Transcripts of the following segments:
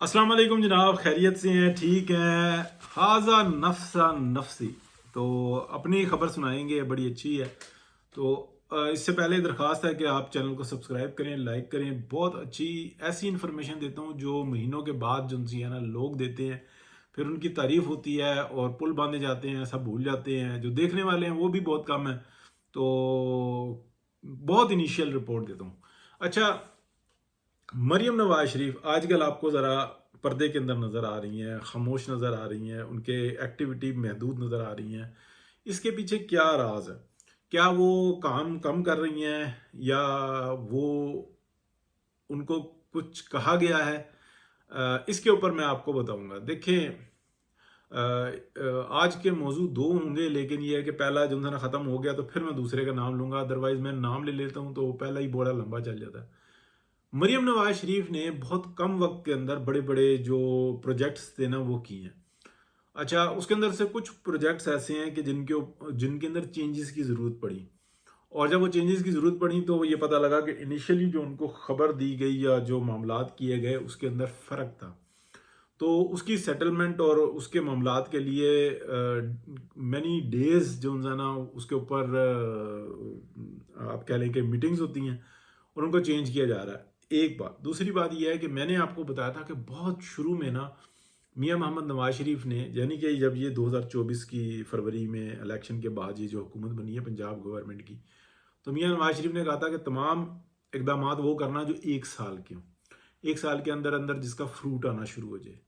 अस्सलाम वालेकुम जनाब, खैरियत से हैं? ठीक हैं? हाजा नफ्सा नफसी। तो अपनी खबर सुनाएंगे, बड़ी अच्छी है। तो इससे पहले दरख्वास्त है कि आप चैनल को सब्सक्राइब करें, लाइक करें। बहुत अच्छी ऐसी इन्फॉर्मेशन देता हूँ जो महीनों के बाद जो उनसी है ना लोग देते हैं, फिर उनकी तारीफ होती है और पुल बांधे जाते हैं, सब भूल जाते हैं। जो देखने वाले हैं वो भी बहुत कम है। तो बहुत इनिशियल रिपोर्ट देता हूँ। अच्छा, मरियम नवाज शरीफ आजकल आपको ज़रा पर्दे के अंदर नज़र आ रही हैं, खामोश नज़र आ रही हैं, उनके एक्टिविटी महदूद नज़र आ रही हैं। इसके पीछे क्या राज है? क्या वो काम कम कर रही हैं, या वो उनको कुछ कहा गया है? इसके ऊपर मैं आपको बताऊंगा। देखें, आज के मौजू दो होंगे, लेकिन ये है कि पहला जो ना ख़त्म हो गया तो फिर मैं दूसरे का नाम लूंगा। अदरवाइज मैं नाम ले लेता हूँ तो पहला ही बड़ा लंबा चल जाता है। मरियम नवाज शरीफ ने बहुत कम वक्त के अंदर बड़े बड़े जो प्रोजेक्ट्स थे ना वो किए हैं। अच्छा, उसके अंदर से कुछ प्रोजेक्ट्स ऐसे हैं कि जिनके अंदर चेंजेस की ज़रूरत पड़ी। और जब वो चेंजेस की ज़रूरत पड़ी तो ये पता लगा कि इनिशियली जो उनको खबर दी गई या जो मामलात किए गए उसके अंदर फ़र्क था। तो उसकी सेटलमेंट और उसके मामलात के लिए मैनी डेज जो है ना उसके ऊपर आप कह लें कि मीटिंग्स होती हैं और उनको चेंज किया जा रहा है। एक बात। दूसरी बात यह है कि मैंने आपको बताया था कि बहुत शुरू में ना मियां मोहम्मद नवाज शरीफ ने, यानी कि जब ये 2024 की फरवरी में इलेक्शन के बाद ये जो हुकूमत बनी है पंजाब गवर्नमेंट की, तो मियां नवाज शरीफ ने कहा था कि तमाम इकदाम वो करना जो 1 साल के हों, 1 साल के अंदर अंदर जिसका फ्रूट आना शुरू हो जाए।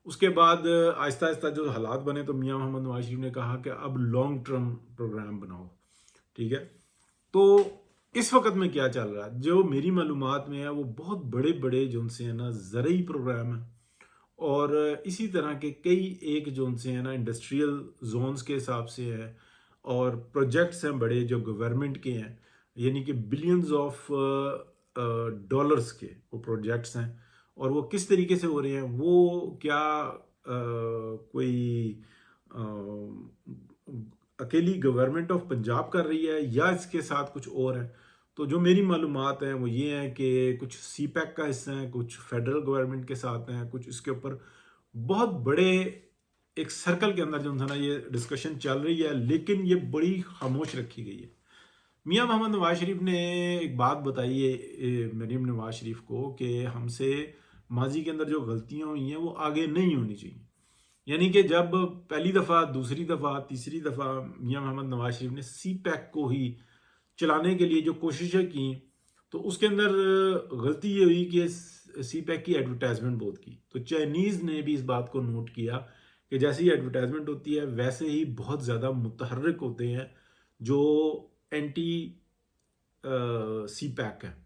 उसके बाद आहिस्ता आहिस्ता जो हालात बने तो मियां मोहम्मद नवाज शरीफ ने कहा कि अब लॉन्ग टर्म प्रोग्राम बनाओ। ठीक है। तो इस वक्त में क्या चल रहा है, जो मेरी मालूमात में है, वो बहुत बड़े बड़े जो उनसे है ना ज़रूरी प्रोग्राम है। और इसी तरह के कई एक जो उनसे है ना इंडस्ट्रियल जोन्स के हिसाब से है, और प्रोजेक्ट्स हैं बड़े जो गवर्नमेंट के हैं, यानी कि बिलियंस ऑफ डॉलर्स के वो प्रोजेक्ट्स हैं। और वो किस तरीके से हो रहे हैं, वो क्या कोई अकेली गवर्नमेंट ऑफ पंजाब कर रही है या इसके साथ कुछ और है? तो जो मेरी मालूमात हैं वो ये हैं कि कुछ सी पैक का हिस्सा है, कुछ फेडरल गवर्नमेंट के साथ हैं, कुछ इसके ऊपर बहुत बड़े एक सर्कल के अंदर जो था ना ये डिस्कशन चल रही है, लेकिन ये बड़ी खामोश रखी गई है। मियां मोहम्मद नवाज शरीफ ने एक बात बताई है मरीम नवाज शरीफ को कि हमसे माजी के अंदर जो गलतियां हुई हैं वो आगे नहीं होनी चाहिए। यानी कि जब पहली दफ़ा, दूसरी दफ़ा, तीसरी दफ़ा मियां मोहम्मद नवाज शरीफ ने सी पैक को ही चलाने के लिए जो कोशिशें की, तो उसके अंदर गलती ये हुई कि सी पैक की एडवर्टाइजमेंट बहुत की। तो चाइनीज़ ने भी इस बात को नोट किया कि जैसी एडवर्टाइजमेंट होती है वैसे ही बहुत ज़्यादा मुतहर्रिक होते हैं जो एंटी सी पैक है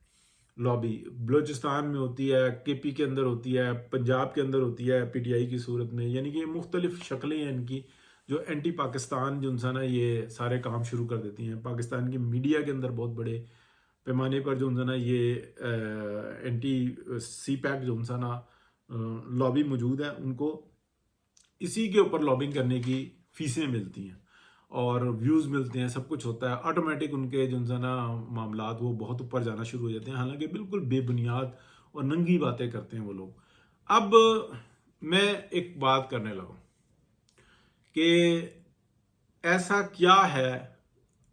लॉबी। बलूचिस्तान में होती है, केपी के अंदर होती है, पंजाब के अंदर होती है पीटीआई की सूरत में। यानी कि मुख्तलिफ शक्लें हैं इनकी जो एंटी पाकिस्तान जो ना ये सारे काम शुरू कर देती हैं। पाकिस्तान की मीडिया के अंदर बहुत बड़े पैमाने पर जो ना ये एंटी सी पैक जो ना लॉबी मौजूद है, उनको इसी के ऊपर लॉबिंग करने की फीसें मिलती हैं और व्यूज़ मिलते हैं, सब कुछ होता है। ऑटोमेटिक उनके जो है ना मामलात वो बहुत ऊपर जाना शुरू हो जाते हैं, हालांकि बिल्कुल बेबुनियाद और नंगी बातें करते हैं वो लोग। अब मैं एक बात करने लगा कि ऐसा क्या है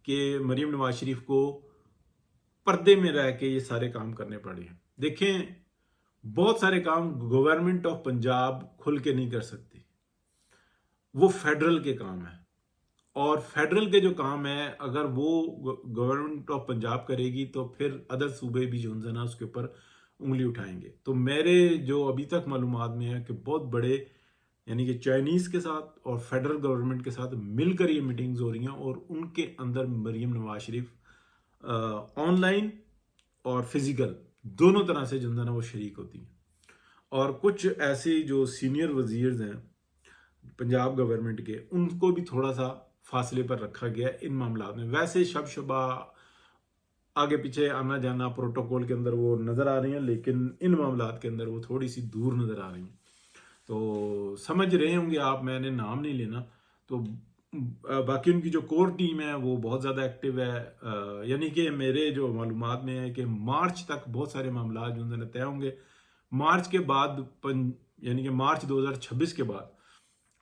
कि मरीम नवाज शरीफ को पर्दे में रह के ये सारे काम करने पड़े हैं। देखें, बहुत सारे काम गवर्नमेंट ऑफ पंजाब खुल के नहीं कर सकती, वो फेडरल के काम है। और फेडरल के जो काम है अगर वो गवर्नमेंट ऑफ पंजाब करेगी तो फिर अदर सूबे भी जो है ना उसके ऊपर उंगली उठाएंगे। तो मेरे जो अभी तक मालूमात में है कि बहुत बड़े, यानी कि चाइनीज़ के साथ और फेडरल गवर्नमेंट के साथ मिलकर ये मीटिंग्स हो रही हैं, और उनके अंदर मरीम नवाज शरीफ ऑनलाइन और फिजिकल दोनों तरह से जो है ना वो शरीक होती हैं। और कुछ ऐसे जो सीनियर वजीर्स हैं पंजाब गवर्नमेंट के, उनको भी थोड़ा सा फासले पर रखा गया इन मामला में। वैसे शब शबा आगे पीछे आना जाना प्रोटोकॉल के अंदर वो नज़र आ रही हैं, लेकिन इन मामला के अंदर वो थोड़ी सी दूर नज़र आ रही हैं। तो समझ रहे होंगे आप, मैंने नाम नहीं लेना। तो बाकी उनकी जो कोर टीम है वो बहुत ज़्यादा एक्टिव है। यानी कि मेरे जो मालूमात में है कि मार्च तक बहुत सारे मामला जो तय होंगे। मार्च के बाद यानी कि मार्च 2026 के बाद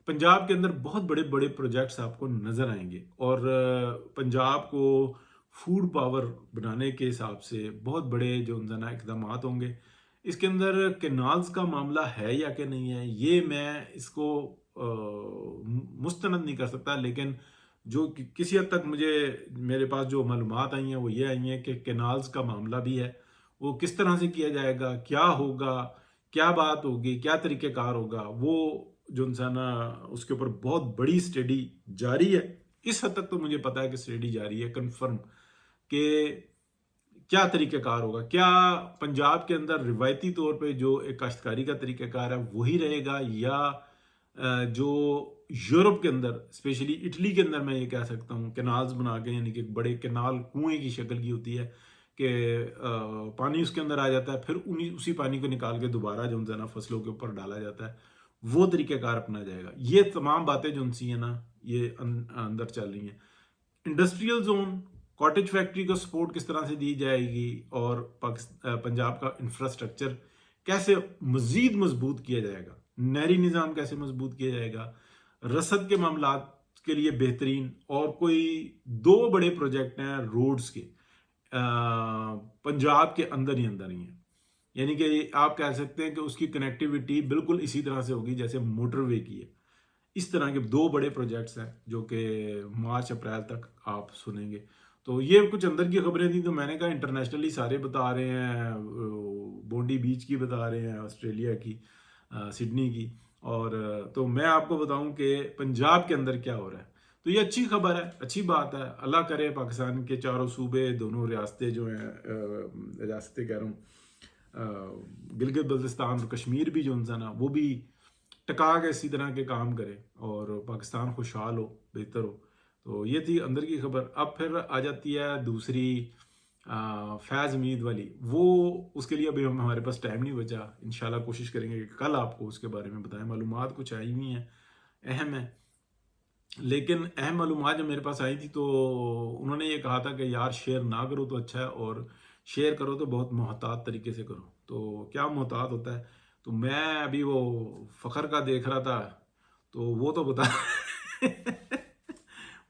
पंजाब के अंदर बहुत बड़े बड़े प्रोजेक्ट्स आपको नज़र आएंगे, और पंजाब को फूड पावर बनाने के हिसाब से बहुत बड़े जो ना इकदाम होंगे। इसके अंदर कैनाल्स का मामला है या कि नहीं है, ये मैं इसको मुस्तनद नहीं कर सकता, लेकिन जो किसी हद तक मुझे मेरे पास जो मालूमात आई हैं वो ये आई हैं कि कैनाल्स का मामला भी है। वो किस तरह से किया जाएगा, क्या होगा, क्या बात होगी, क्या तरीक़ेकार होगा, वो जो इंसान उसके ऊपर बहुत बड़ी स्टडी जारी है। इस हद तक तो मुझे पता है कि स्टडी जारी है कन्फर्म, कि क्या तरीक़ेकार होगा, क्या पंजाब के अंदर रिवायती तौर पे जो एक काश्तकारी का तरीक़ेकार है वही रहेगा, या जो यूरोप के अंदर स्पेशली इटली के अंदर मैं ये कह सकता हूँ कैनाल्स बना के, यानी कि बड़े कैनाल कुएं की शक्ल की होती है कि पानी उसके अंदर आ जाता है, फिर उसी पानी को निकाल के दोबारा जो है ना फसलों के ऊपर डाला जाता है, वो तरीक़ेकार अपना जाएगा। ये तमाम बातें जो उनसी है ना ये अंदर चल रही हैं। इंडस्ट्रियल जोन, कॉटेज फैक्ट्री को सपोर्ट किस तरह से दी जाएगी, और पंजाब का इंफ्रास्ट्रक्चर कैसे मज़ीद मजबूत किया जाएगा, नहरी निज़ाम कैसे मजबूत किया जाएगा, रसद के मामला के लिए बेहतरीन, और कोई 2 बड़े प्रोजेक्ट हैं रोड्स के पंजाब के अंदर ही हैं। यानी कि आप कह सकते हैं कि उसकी कनेक्टिविटी बिल्कुल इसी तरह से होगी जैसे मोटरवे की है। इस तरह के 2 बड़े प्रोजेक्ट्स हैं जो कि मार्च अप्रैल तक आप सुनेंगे। तो ये कुछ अंदर की खबरें थी, तो मैंने कहा इंटरनेशनली सारे बता रहे हैं, बोंडी बीच की बता रहे हैं, ऑस्ट्रेलिया की, सिडनी की, और तो मैं आपको बताऊं कि पंजाब के अंदर क्या हो रहा है। तो ये अच्छी खबर है, अच्छी बात है। अल्लाह करे पाकिस्तान के चारों सूबे, दोनों रियासतें जो हैं, रियासतें कह रहा हूँ, गिलगित बल्तिस्तान और कश्मीर भी जो है ना वो भी टका के इसी तरह के काम करे और पाकिस्तान खुशहाल हो, बेहतर हो। तो ये थी अंदर की खबर। अब फिर आ जाती है दूसरी फैज़ मीद वाली, वो उसके लिए अभी हमारे पास टाइम नहीं बचा। इंशाल्लाह कोशिश करेंगे कि कल आपको उसके बारे में बताएं। मालूमात कुछ आई हुई हैं, अहम है, लेकिन अहम मालूमात जब मेरे पास आई थी तो उन्होंने ये कहा था कि यार शेयर ना करो तो अच्छा है, और शेयर करो तो बहुत मोहतात तरीके से करो। तो क्या मोहतात होता है, तो मैं अभी वो फ़खर का देख रहा था, तो वो तो बता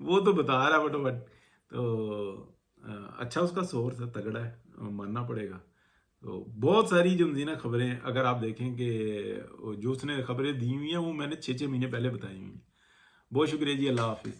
वो तो बता रहा फटाफट। तो अच्छा उसका सोर्स है, तगड़ा है, मानना पड़ेगा। तो बहुत सारी जो थी ना खबरें, अगर आप देखें कि जो उसने खबरें दी हुई हैं वो मैंने 6-6 महीने पहले बताई हुई हैं। बहुत शुक्रिया जी, अल्लाह हाफिज़।